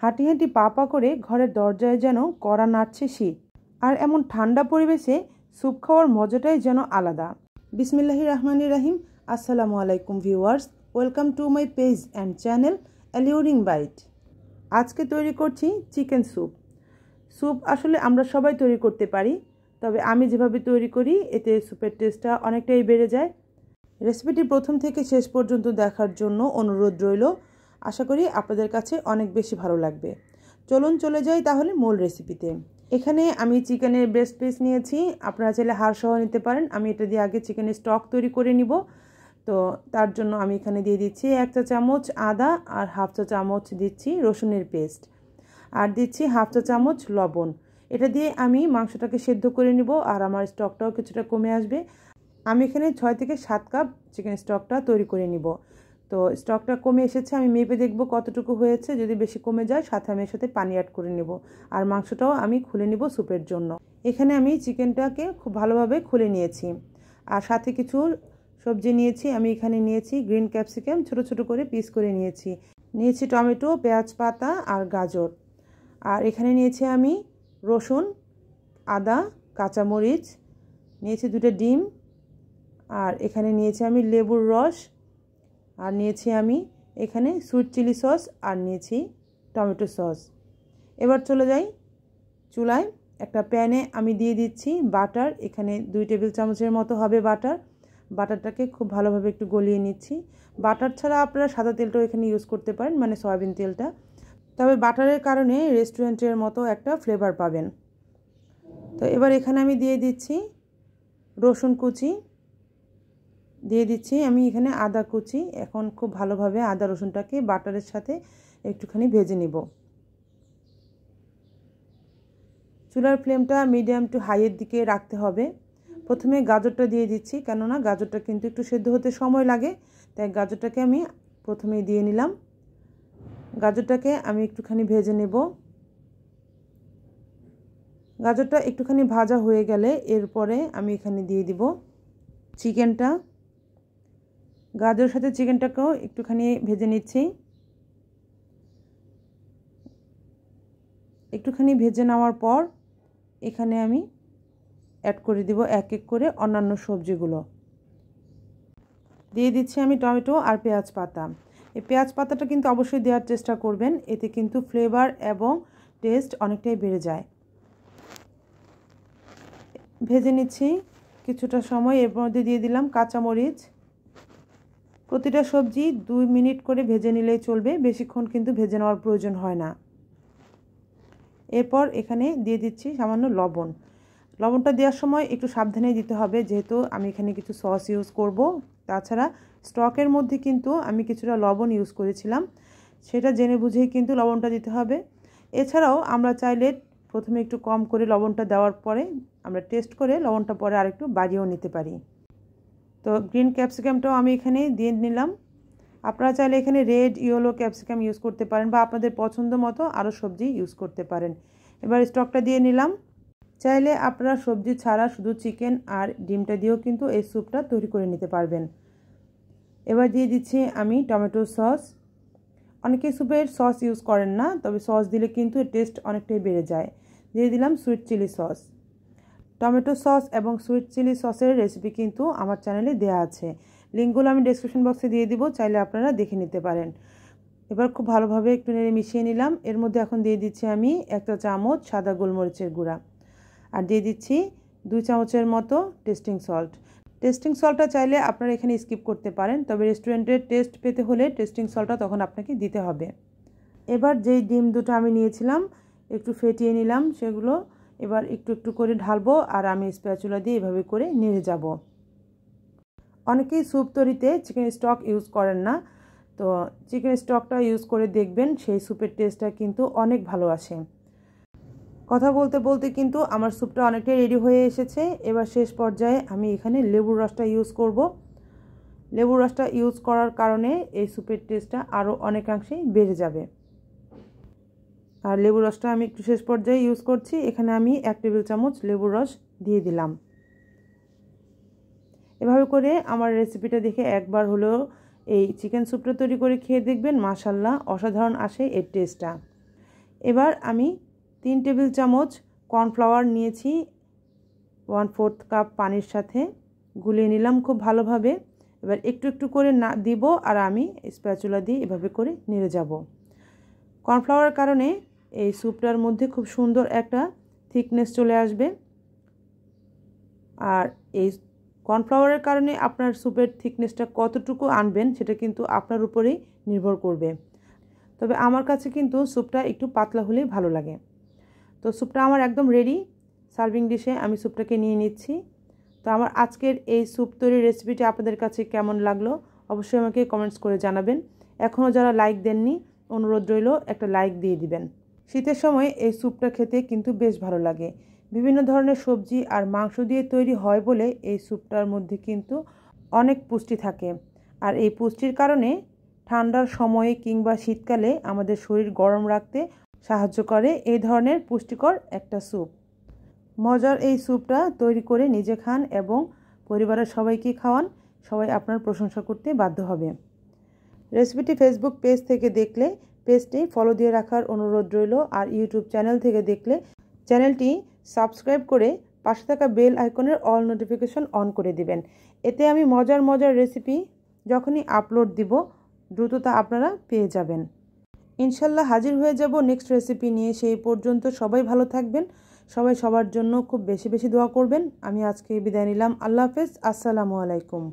হাঁটি হাঁটি পা পা করে ঘরের দরজায় যেন কড়া নাড়ছে শীত। আর এমন ঠান্ডা পরিবেশে স্যুপ খাওয়ার মজাটাই যেন আলাদা। বিসমিল্লাহির রহমানির রহিম। আসসালামু আলাইকুম viewers, welcome to my page and channel alluring byte. আজকে তৈরি করছি চিকেন স্যুপ। স্যুপ আসলে আমরা সবাই তৈরি করতে পারি, তবে আমি যেভাবে তৈরি করি এতে স্যুপের টেস্টটা অনেকটাই বেড়ে যায়। রেসিপিটি প্রথম থেকে শেষ পর্যন্ত দেখার জন্য অনুরোধ রইল। আশা করি আপনাদের কাছে অনেক বেশি ভালো লাগবে। চলুন চলে যাই তাহলে মূল রেসিপিতে। এখানে আমি চিকেনের ব্রেস্ট পিস নিয়েছি, আপনারা চাইলে হাড় সহ নিতে পারেন। আমি এটা দিয়ে আগে চিকেনের স্টক তৈরি করে নিব। তো তার জন্য আমি এখানে দিয়ে দিচ্ছি 1 চা চামচ আদা আর 1/2 চা চামচ দিচ্ছি রসুনের পেস্ট, আর দিচ্ছি 1/2 চা চামচ লবণ। এটা দিয়ে আমি মাংসটাকে সেদ্ধ করে নিব, আর আমার স্টকটাও কিছুটা কমে আসবে। আমি এখানে 6 থেকে 7 কাপ চিকেন স্টকটা তৈরি করে নিব। তো স্টকটা কমে এসেছে, আমি মেপে দেখব কতটুকু হয়েছে। যদি বেশি কমে যায় সাথে আমি এর সাথে পানি অ্যাড করে নেব, আর মাংসটাও আমি খুলে নিব স্যুপের জন্য। এখানে আমি চিকেনটাকে খুব ভালোভাবে খুলে নিয়েছি, আর সাথে কিছু সবজি নিয়েছি। আমি এখানে নিয়েছি গ্রিন ক্যাপসিকাম, ছোট ছোট করে পিস করে নিয়েছি টমেটো, পেঁয়াজ পাতা আর গাজর। আর এখানে নিয়েছি আমি রসুন, আদা, কাঁচামরিচ, নিয়েছি 2টা ডিম, আর এখানে নিয়েছি আমি লেবুর রস, আর নিয়েছি আমি এখানে সুইট চিলি সস, আর নিয়েছি টমেটো সস। এবার চলে যাই চুলায়। একটা প্যানে আমি দিয়ে দিচ্ছি বাটার। এখানে 2 টেবিল চামচের মতো হবে বাটার। বাটারটাকে খুব ভালোভাবে একটু গলিয়ে নিচ্ছি। বাটার ছাড়া আপনারা সাদা তেলটাও এখানে ইউজ করতে পারেন, মানে সয়াবিন তেলটা। তবে বাটারের কারণে রেস্টুরেন্টের মতো একটা ফ্লেভার পাবেন। তো এবার এখানে আমি দিয়ে দিচ্ছি রসুন কুচি, দিয়ে দিচ্ছি আমি এখানে আদা কুচি। এখন খুব ভালোভাবে আদা রসুনটাকে বাটারের সাথে একটুখানি ভেজে নিব। চুলার ফ্লেমটা মিডিয়াম টু হাইয়ের দিকে রাখতে হবে। প্রথমে গাজরটা দিয়ে দিচ্ছি, কেননা গাজরটা কিন্তু একটু সেদ্ধ হতে সময় লাগে, তাই গাজরটাকে আমি প্রথমেই দিয়ে নিলাম। গাজরটাকে আমি একটুখানি ভেজে নেব। গাজরটা একটুখানি ভাজা হয়ে গেলে এরপরে আমি এখানে দিয়ে দিব চিকেনটা। গাজরের সাথে চিকেনটাকেও একটুখানি ভেজে নিচ্ছি। একটুখানি ভেজে নেওয়ার পর এখানে আমি অ্যাড করে দিব এক এক করে অন্যান্য সবজিগুলো। দিয়ে দিচ্ছি আমি টমেটো আর পেঁয়াজ পাতা। এই পেঁয়াজ পাতাটা কিন্তু অবশ্যই দেওয়ার চেষ্টা করবেন, এতে কিন্তু ফ্লেভার এবং টেস্ট অনেকটাই বেড়ে যায়। ভেজে নিচ্ছি কিছুটা সময়। এর মধ্যে দিয়ে দিলাম কাঁচামরিচ। প্রতিটা সবজি 2 মিনিট করে ভেজে নিলেই চলবে, বেশিক্ষণ কিন্তু ভেজে নেওয়ার প্রয়োজন হয় না। এরপর এখানে দিয়ে দিচ্ছি সামান্য লবণ। লবণটা দেওয়ার সময় একটু সাবধানে দিতে হবে, যেহেতু আমি এখানে কিছু সস ইউজ করব। তাছাড়া স্টকের মধ্যে কিন্তু আমি কিছুটা লবণ ইউজ করেছিলাম, সেটা জেনে বুঝেই কিন্তু লবণটা দিতে হবে। এছাড়াও আমরা চাইলে প্রথমে একটু কম করে লবণটা দেওয়ার পরে আমরা টেস্ট করে লবণটা পরে আরেকটু বাড়িয়েও নিতে পারি। তো গ্রিন ক্যাপসিকামটাও আমি এখানে দিয়ে নিলাম। আপনারা চাইলে এখানে রেড, ইয়েলো ক্যাপসিকাম ইউজ করতে পারেন, বা আপনাদের পছন্দ মতো আরও সবজি ইউজ করতে পারেন। এবার স্টকটা দিয়ে নিলাম। চাইলে আপনারা সবজি ছাড়া শুধু চিকেন আর ডিমটা দিয়েও কিন্তু এই স্যুপটা তৈরি করে নিতে পারবেন। এবার দিয়ে দিচ্ছি আমি টমেটো সস। অনেকে স্যুপের সস ইউজ করেন না, তবে সস দিলে কিন্তু এর টেস্ট অনেকটাই বেড়ে যায়। দিয়ে দিলাম sweet chili sauce. Tomato sauce এবং সুইট চিলি সসের রেসিপি কিন্তু আমার চ্যানেলে দেওয়া আছে, লিঙ্কগুলো আমি ডেসক্রিপশন বক্সে দিয়ে দিব, চাইলে আপনারা দেখে নিতে পারেন। এবার খুব ভালোভাবে একটু নেড়ে মিশিয়ে নিলাম। এর মধ্যে এখন দিয়ে দিচ্ছি আমি 1 চা চামচ সাদা গোলমরিচের গুঁড়া, আর দিয়ে দিচ্ছি 2 চামচের মতো টেস্টিং সল্ট। টেস্টিং সল্টটা চাইলে আপনারা এখানে স্কিপ করতে পারেন, তবে রেস্টুরেন্টের টেস্ট পেতে হলে টেস্টিং সল্টটা তখন আপনাকে দিতে হবে। এবার যেই ডিম দুটো আমি নিয়েছিলাম একটু ফেটিয়ে নিলাম, সেগুলো এবার একটু একটু করে ঢালবো, আর আমি স্প্যাচুলা দিয়ে এভাবে করে নেড়ে যাব। অনেকেই স্যুপ তৈরিতে চিকেন স্টক ইউজ করেন না, তো চিকেন স্টকটা ইউজ করে দেখবেন, সেই স্যুপের টেস্টটা কিন্তু অনেক ভালো আসে। কথা বলতে বলতে কিন্তু আমার স্যুপটা অনেকটাই রেডি হয়ে এসেছে। এবার শেষ পর্যায়ে আমি এখানে লেবুর রসটা ইউজ করব। লেবুর রসটা ইউজ করার কারণে এই স্যুপের টেস্টটা আরও অনেকাংশেই বেড়ে যাবে। আর লেবুর রসটা আমি একটু শেষ পর্যায়ে ইউজ করছি। এখানে আমি 1 টেবিল চামচ লেবুর রস দিয়ে দিলাম। এভাবে করে আমার রেসিপিটা দেখে একবার হলেও এই চিকেন স্যুপটা তৈরি করে খেয়ে দেখবেন, মাশাআল্লাহ অসাধারণ আসে এর টেস্টটা। এবার আমি 3 টেবিল চামচ কর্নফ্লাওয়ার নিয়েছি 1/4 কাপ পানির সাথে গুলিয়ে নিলাম খুব ভালোভাবে। এবার একটু একটু করে না দিব আর আমি স্প্যাচুলা দিয়ে এভাবে করে নেড়ে যাব। কর্নফ্লাওয়ারের কারণে এই স্যুপটার মধ্যে খুব সুন্দর একটা থিকনেস চলে আসবে। আর এই কর্নফ্লাওয়ারের কারণে আপনার স্যুপের থিকনেসটা কতটুকু আনবেন সেটা কিন্তু আপনার উপরেই নির্ভর করবে। তবে আমার কাছে কিন্তু স্যুপটা একটু পাতলা হলেই ভালো লাগে। তো স্যুপটা আমার একদম রেডি। সার্ভিং ডিশে আমি স্যুপটাকে নিয়ে নিচ্ছি। তো আমার আজকের এই স্যুপ তৈরির রেসিপিটি আপনাদের কাছে কেমন লাগলো অবশ্যই আমাকে কমেন্টস করে জানাবেন। এখনও যারা লাইক দেননি অনুরোধ রইল একটা লাইক দিয়ে দিবেন। শীতের সময় এই স্যুপটা খেতে কিন্তু বেশ ভালো লাগে। বিভিন্ন ধরনের সবজি আর মাংস দিয়ে তৈরি হয় বলে এই স্যুপটার মধ্যে কিন্তু অনেক পুষ্টি থাকে। আর এই পুষ্টির কারণে ঠান্ডার সময়ে কিংবা শীতকালে আমাদের শরীর গরম রাখতে সাহায্য করে এই ধরনের পুষ্টিকর একটা স্যুপ। মজার এই স্যুপটা তৈরি করে নিজে খান এবং পরিবারের সবাইকে খাওয়ান, সবাই আপনার প্রশংসা করতে বাধ্য হবে। রেসিপিটি ফেসবুক পেজ থেকে দেখলে পেজটি ফলো দিয়ে রাখার অনুরোধ রইল। আর ইউটিউব চ্যানেল থেকে দেখলে চ্যানেলটি সাবস্ক্রাইব করে পাশে থাকা বেল আইকনের অল নোটিফিকেশন অন করে দিবেন। এতে আমি মজার মজার রেসিপি যখনই আপলোড দিব দ্রুত তা আপনারা পেয়ে যাবেন। ইনশাল্লাহ হাজির হয়ে যাব নেক্সট রেসিপি নিয়ে। সেই পর্যন্ত সবাই ভালো থাকবেন, সবাই সবার জন্য খুব বেশি বেশি দোয়া করবেন। আমি আজকে বিদায় নিলাম। আল্লাহ হাফেজ। আসসালামু আলাইকুম।